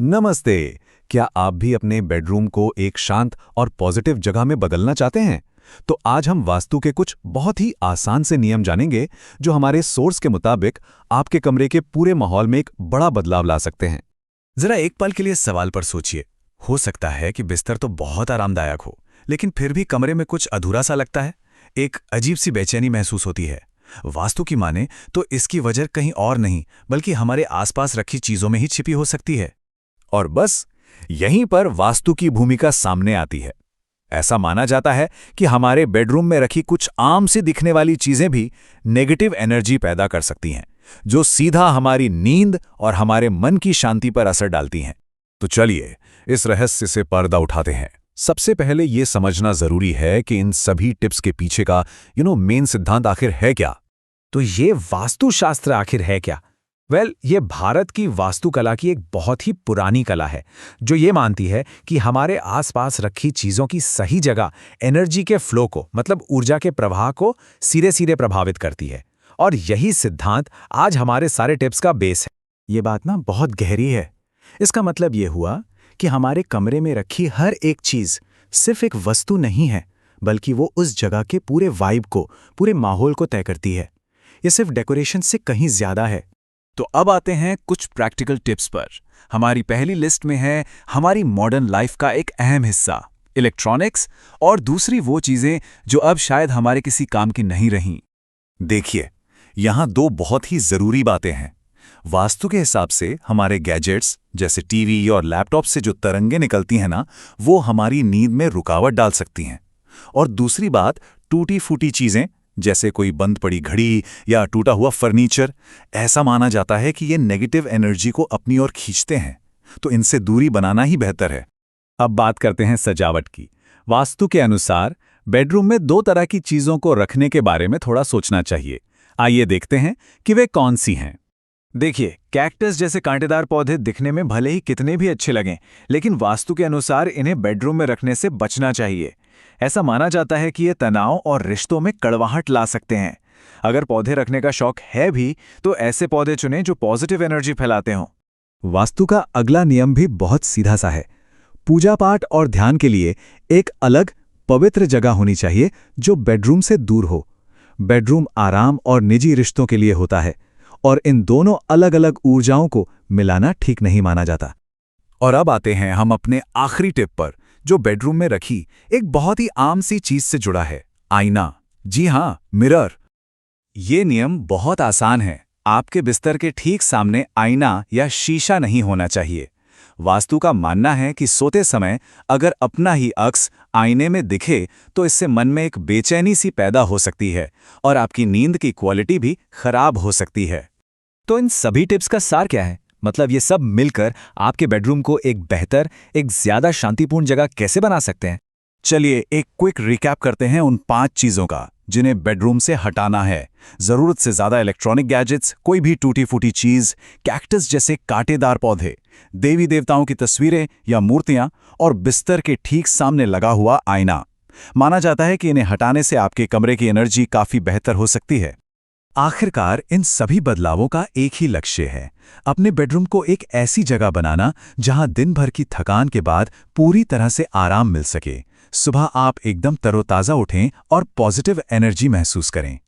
नमस्ते। क्या आप भी अपने बेडरूम को एक शांत और पॉजिटिव जगह में बदलना चाहते हैं? तो आज हम वास्तु के कुछ बहुत ही आसान से नियम जानेंगे जो हमारे सोर्स के मुताबिक आपके कमरे के पूरे माहौल में एक बड़ा बदलाव ला सकते हैं। जरा एक पल के लिए इस सवाल पर सोचिए। हो सकता है कि बिस्तर तो बहुत आरामदायक हो, लेकिन फिर भी कमरे में कुछ अधूरा सा लगता है। एक अजीब सी बेचैनी महसूस होती है। वास्तु की माने तो इसकी वजह कहीं और नहीं बल्कि हमारे आसपास रखी चीजों में ही छिपी हो सकती है। और बस यहीं पर वास्तु की भूमिका सामने आती है। ऐसा माना जाता है कि हमारे बेडरूम में रखी कुछ आम से दिखने वाली चीजें भी नेगेटिव एनर्जी पैदा कर सकती हैं, जो सीधा हमारी नींद और हमारे मन की शांति पर असर डालती हैं। तो चलिए इस रहस्य से पर्दा उठाते हैं। सबसे पहले ये समझना जरूरी है कि इन सभी टिप्स के पीछे का मेन सिद्धांत आखिर है क्या। तो ये वास्तुशास्त्र आखिर है क्या? ये भारत की वास्तुकला की एक बहुत ही पुरानी कला है, जो ये मानती है कि हमारे आसपास रखी चीजों की सही जगह एनर्जी के फ्लो को, मतलब ऊर्जा के प्रवाह को सीधे सीधे प्रभावित करती है। और यही सिद्धांत आज हमारे सारे टिप्स का बेस है। ये बात ना बहुत गहरी है। इसका मतलब ये हुआ कि हमारे कमरे में रखी हर एक चीज सिर्फ एक वस्तु नहीं है, बल्कि वो उस जगह के पूरे वाइब को, पूरे माहौल को तय करती है। ये सिर्फ डेकोरेशन से कहीं ज्यादा है। तो अब आते हैं कुछ प्रैक्टिकल टिप्स पर। हमारी पहली लिस्ट में है हमारी मॉडर्न लाइफ का एक अहम हिस्सा, इलेक्ट्रॉनिक्स, और दूसरी वो चीजें जो अब शायद हमारे किसी काम की नहीं रहीं। देखिए, यहाँ दो बहुत ही जरूरी बातें हैं। वास्तु के हिसाब से हमारे गैजेट्स जैसे टीवी और लैपटॉप से जो तरंगें निकलती हैं ना, वो हमारी नींद में रुकावट डाल सकती हैं। और दूसरी बात, टूटी फूटी चीजें जैसे कोई बंद पड़ी घड़ी या टूटा हुआ फर्नीचर, ऐसा माना जाता है कि ये नेगेटिव एनर्जी को अपनी ओर खींचते हैं, तो इनसे दूरी बनाना ही बेहतर है। अब बात करते हैं सजावट की। वास्तु के अनुसार बेडरूम में दो तरह की चीजों को रखने के बारे में थोड़ा सोचना चाहिए। आइए देखते हैं कि वे कौन सी हैं। देखिए, कैक्टस जैसे कांटेदार पौधे दिखने में भले ही कितने भी अच्छे लगें, लेकिन वास्तु के अनुसार इन्हें बेडरूम में रखने से बचना चाहिए। ऐसा माना जाता है कि ये तनाव और रिश्तों में कड़वाहट ला सकते हैं। अगर पौधे रखने का शौक है भी, तो ऐसे पौधे चुनें जो पॉजिटिव एनर्जी फैलाते हों। वास्तु का अगला नियम भी बहुत सीधा सा है। पूजा पाठ और ध्यान के लिए एक अलग पवित्र जगह होनी चाहिए जो बेडरूम से दूर हो। बेडरूम आराम और निजी रिश्तों के लिए होता है, और इन दोनों अलग अलग ऊर्जाओं को मिलाना ठीक नहीं माना जाता। और अब आते हैं हम अपने आखिरी टिप पर, जो बेडरूम में रखी एक बहुत ही आम सी चीज से जुड़ा है, आईना। जी हाँ, मिरर। ये नियम बहुत आसान है। आपके बिस्तर के ठीक सामने आईना या शीशा नहीं होना चाहिए। वास्तु का मानना है कि सोते समय अगर अपना ही अक्स आईने में दिखे तो इससे मन में एक बेचैनी सी पैदा हो सकती है और आपकी नींद की क्वालिटी भी खराब हो सकती है। तो इन सभी टिप्स का सार क्या है? मतलब ये सब मिलकर आपके बेडरूम को एक बेहतर, एक ज्यादा शांतिपूर्ण जगह कैसे बना सकते हैं? चलिए एक क्विक रिकैप करते हैं उन 5 चीजों का जिन्हें बेडरूम से हटाना है। जरूरत से ज्यादा इलेक्ट्रॉनिक गैजेट्स, कोई भी टूटी फूटी चीज, कैक्टस जैसे कांटेदार पौधे, देवी देवताओं की तस्वीरें या मूर्तियां, और बिस्तर के ठीक सामने लगा हुआ आईना। माना जाता है कि इन्हें हटाने से आपके कमरे की एनर्जी काफी बेहतर हो सकती है। आखिरकार इन सभी बदलावों का एक ही लक्ष्य है, अपने बेडरूम को एक ऐसी जगह बनाना जहां दिन भर की थकान के बाद पूरी तरह से आराम मिल सके। सुबह आप एकदम तरोताजा उठें और पॉजिटिव एनर्जी महसूस करें।